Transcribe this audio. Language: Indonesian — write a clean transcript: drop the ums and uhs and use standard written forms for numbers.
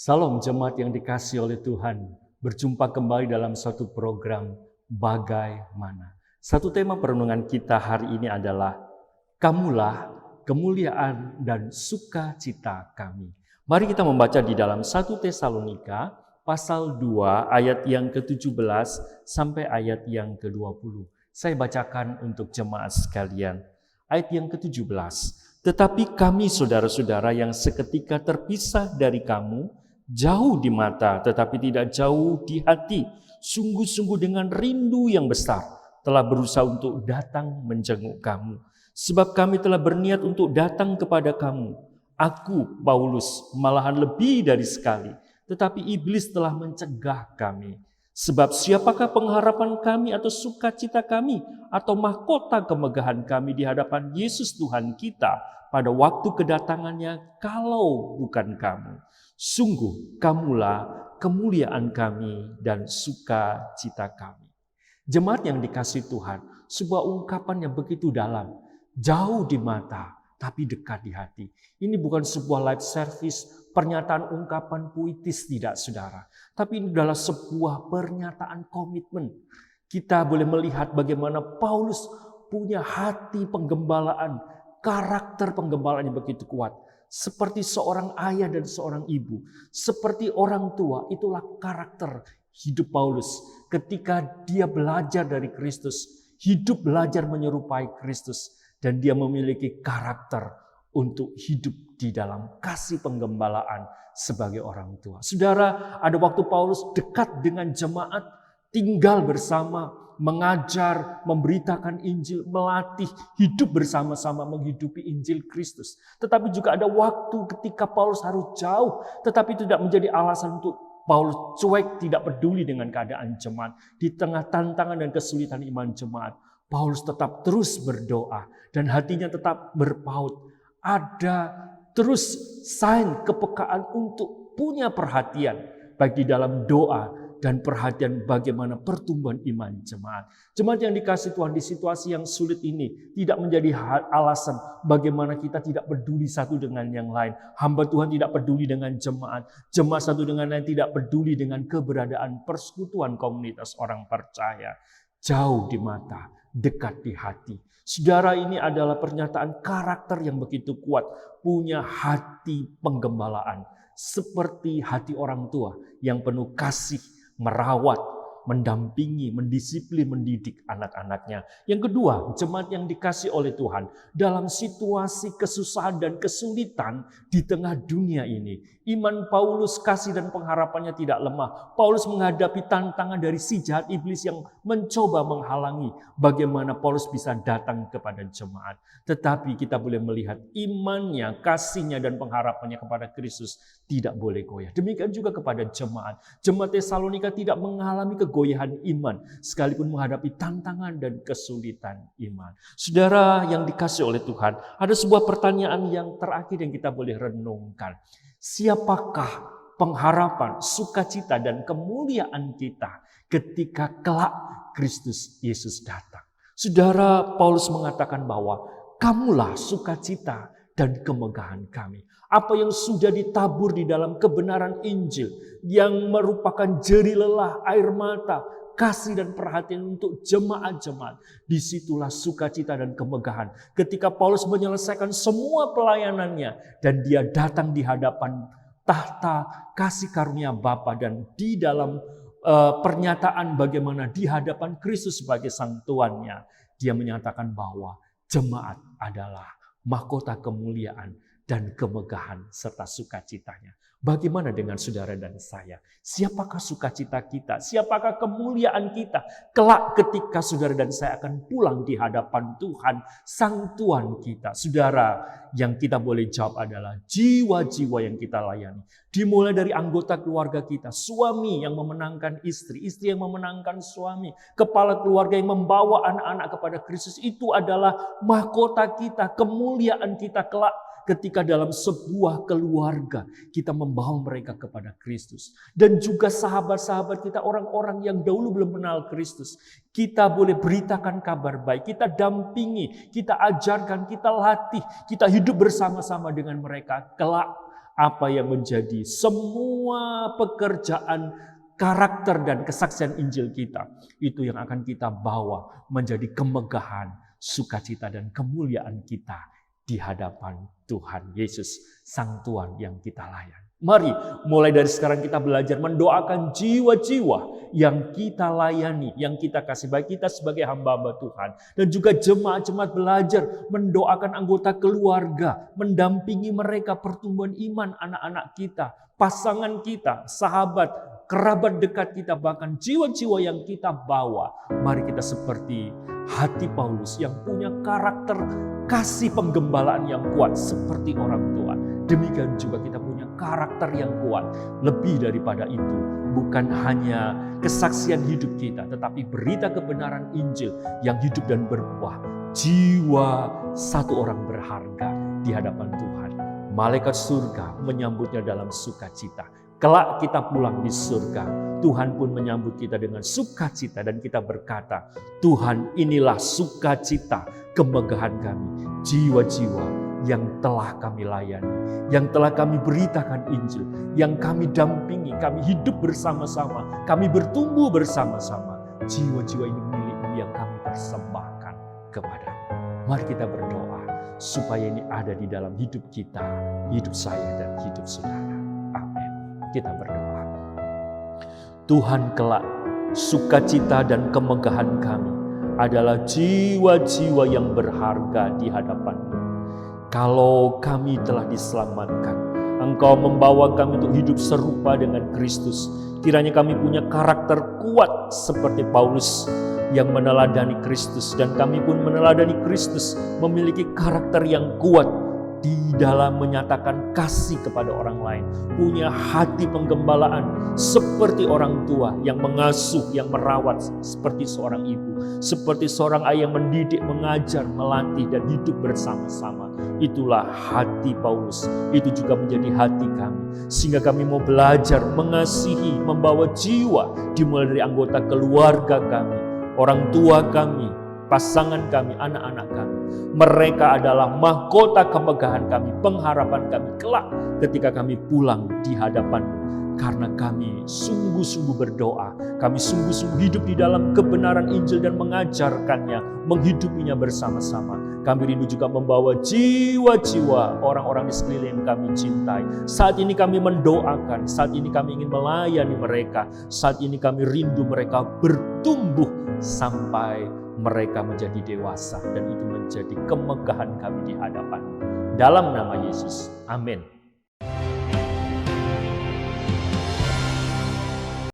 Salam jemaat yang dikasihi oleh Tuhan. Berjumpa kembali dalam satu program Bagaimana. Satu tema perenungan kita hari ini adalah Kamulah kemuliaan dan sukacita kami. Mari kita membaca di dalam 1 Tesalonika pasal 2 ayat yang ke-17 sampai ayat yang ke-20. Saya bacakan untuk jemaat sekalian. Ayat yang ke-17. Tetapi kami saudara-saudara yang seketika terpisah dari kamu, jauh di mata tetapi tidak jauh di hati, sungguh-sungguh dengan rindu yang besar telah berusaha untuk datang menjenguk kamu. Sebab kami telah berniat untuk datang kepada kamu. Aku, Paulus, malahan lebih dari sekali, tetapi iblis telah mencegah kami. Sebab siapakah pengharapan kami atau sukacita kami atau mahkota kemegahan kami di hadapan Yesus Tuhan kita pada waktu kedatangannya kalau bukan kamu. Sungguh kamulah kemuliaan kami dan sukacita kami. Jemaat yang dikasihi Tuhan, sebuah ungkapan yang begitu dalam, jauh di mata tapi dekat di hati. Ini bukan sebuah live service, pernyataan ungkapan puitis, tidak saudara. Tapi ini adalah sebuah pernyataan komitmen. Kita boleh melihat bagaimana Paulus punya hati penggembalaan, karakter penggembalaan yang begitu kuat. Seperti seorang ayah dan seorang ibu, seperti orang tua, itulah karakter hidup Paulus. Ketika dia belajar dari Kristus, hidup belajar menyerupai Kristus, dan dia memiliki karakter untuk hidup di dalam kasih penggembalaan sebagai orang tua. Saudara, ada waktu Paulus dekat dengan jemaat, tinggal bersama, mengajar, memberitakan Injil, melatih, hidup bersama-sama menghidupi Injil Kristus. Tetapi juga ada waktu ketika Paulus harus jauh, tetapi tidak menjadi alasan untuk Paulus cuek, tidak peduli dengan keadaan jemaat. Di tengah tantangan dan kesulitan iman jemaat, Paulus tetap terus berdoa dan hatinya tetap berpaut. Ada terus sign kepekaan untuk punya perhatian baik di dalam doa dan perhatian bagaimana pertumbuhan iman jemaat. Jemaat yang dikasihi Tuhan, di situasi yang sulit ini tidak menjadi alasan bagaimana kita tidak peduli satu dengan yang lain. Hamba Tuhan tidak peduli dengan jemaat. Jemaat satu dengan lain tidak peduli dengan keberadaan persekutuan komunitas orang percaya. Jauh di mata, dekat di hati. Saudara, ini adalah pernyataan karakter yang begitu kuat. Punya hati penggembalaan. Seperti hati orang tua yang penuh kasih, merawat, mendampingi, mendisiplin, mendidik anak-anaknya. Yang kedua, jemaat yang dikasihi oleh Tuhan, dalam situasi kesusahan dan kesulitan di tengah dunia ini, iman Paulus, kasih dan pengharapannya tidak lemah. Paulus menghadapi tantangan dari si jahat iblis yang mencoba menghalangi bagaimana Paulus bisa datang kepada jemaat. Tetapi kita boleh melihat imannya, kasihnya dan pengharapannya kepada Kristus tidak boleh goyah. Demikian juga kepada jemaat. Jemaat Tesalonika tidak mengalami kegoyahan iman sekalipun menghadapi tantangan dan kesulitan iman. Saudara yang dikasihi oleh Tuhan, ada sebuah pertanyaan yang terakhir yang kita boleh renungkan. Siapakah pengharapan, sukacita dan kemuliaan kita ketika kelak Kristus Yesus datang? Saudara, Paulus mengatakan bahwa kamulah sukacita dan kemegahan kami. Apa yang sudah ditabur di dalam kebenaran Injil yang merupakan jerih lelah, air mata, kasih dan perhatian untuk jemaat-jemaat. Disitulah sukacita dan kemegahan. Ketika Paulus menyelesaikan semua pelayanannya dan dia datang di hadapan tahta kasih karunia Bapa dan di dalam pernyataan bagaimana di hadapan Kristus sebagai sang tuannya, dia menyatakan bahwa jemaat adalah mahkota kemuliaan dan kemegahan serta sukacitanya. Bagaimana dengan saudara dan saya? Siapakah sukacita kita? Siapakah kemuliaan kita? Kelak ketika saudara dan saya akan pulang di hadapan Tuhan, Sang Tuhan kita. Saudara, yang kita boleh jawab adalah jiwa-jiwa yang kita layani. Dimulai dari anggota keluarga kita, suami yang memenangkan istri, istri yang memenangkan suami, kepala keluarga yang membawa anak-anak kepada Kristus. Itu adalah mahkota kita, kemuliaan kita kelak. Ketika dalam sebuah keluarga kita membawa mereka kepada Kristus. Dan juga sahabat-sahabat kita, orang-orang yang dahulu belum kenal Kristus. Kita boleh beritakan kabar baik, kita dampingi, kita ajarkan, kita latih, kita hidup bersama-sama dengan mereka. Kelak Apa yang menjadi semua pekerjaan karakter dan kesaksian Injil kita, itu yang akan kita bawa menjadi kemegahan, sukacita dan kemuliaan kita di hadapan Tuhan Yesus, Sang Tuhan yang kita layani. Mari mulai dari sekarang kita belajar mendoakan jiwa-jiwa yang kita layani, yang kita kasih, baik kita sebagai hamba-hamba Tuhan. Dan juga jemaat-jemaat belajar mendoakan anggota keluarga, mendampingi mereka pertumbuhan iman anak-anak kita, pasangan kita, sahabat, kerabat dekat kita, bahkan jiwa-jiwa yang kita bawa. Mari kita seperti hati Paulus yang punya karakter kasih penggembalaan yang kuat seperti orang tua. Demikian juga kita punya karakter yang kuat. Lebih daripada itu, bukan hanya kesaksian hidup kita, tetapi berita kebenaran Injil yang hidup dan berbuah. Jiwa satu orang berharga di hadapan Tuhan. Malaikat surga menyambutnya dalam sukacita. Kelak kita pulang di surga, Tuhan pun menyambut kita dengan sukacita dan kita berkata, Tuhan, inilah sukacita kemegahan kami. Jiwa-jiwa yang telah kami layani, yang telah kami beritakan Injil, yang kami dampingi, kami hidup bersama-sama, kami bertumbuh bersama-sama. Jiwa-jiwa ini milik-Mu yang kami persembahkan kepada-Mu. Mari kita berdoa supaya ini ada di dalam hidup kita, hidup saya dan hidup saudara. Amin. Kita berdoa. Tuhan, kelak sukacita dan kemegahan kami adalah jiwa-jiwa yang berharga di hadapan-Mu. Kalau kami telah diselamatkan, Engkau membawa kami untuk hidup serupa dengan Kristus. Kiranya kami punya karakter kuat seperti Paulus yang meneladani Kristus. Dan kami pun meneladani Kristus, memiliki karakter yang kuat di dalam menyatakan kasih kepada orang lain. Punya hati penggembalaan seperti orang tua yang mengasuh, yang merawat seperti seorang ibu. Seperti seorang ayah yang mendidik, mengajar, melatih dan hidup bersama-sama. Itulah hati Paulus. Itu juga menjadi hati kami. Sehingga kami mau belajar mengasihi, membawa jiwa dimulai dari anggota keluarga kami, orang tua kami, pasangan kami, anak-anak kami. Mereka adalah mahkota kemegahan kami, pengharapan kami kelak ketika kami pulang di hadapan-Mu. Karena kami sungguh-sungguh berdoa, kami sungguh-sungguh hidup di dalam kebenaran Injil dan mengajarkannya, menghidupinya bersama-sama. Kami rindu juga membawa jiwa-jiwa orang-orang di sekeliling kami cintai. Saat ini kami mendoakan, saat ini kami ingin melayani mereka, saat ini kami rindu mereka bertumbuh sampai mereka menjadi dewasa dan itu menjadi kemegahan kami di hadapan-Mu. Dalam nama Yesus, amin.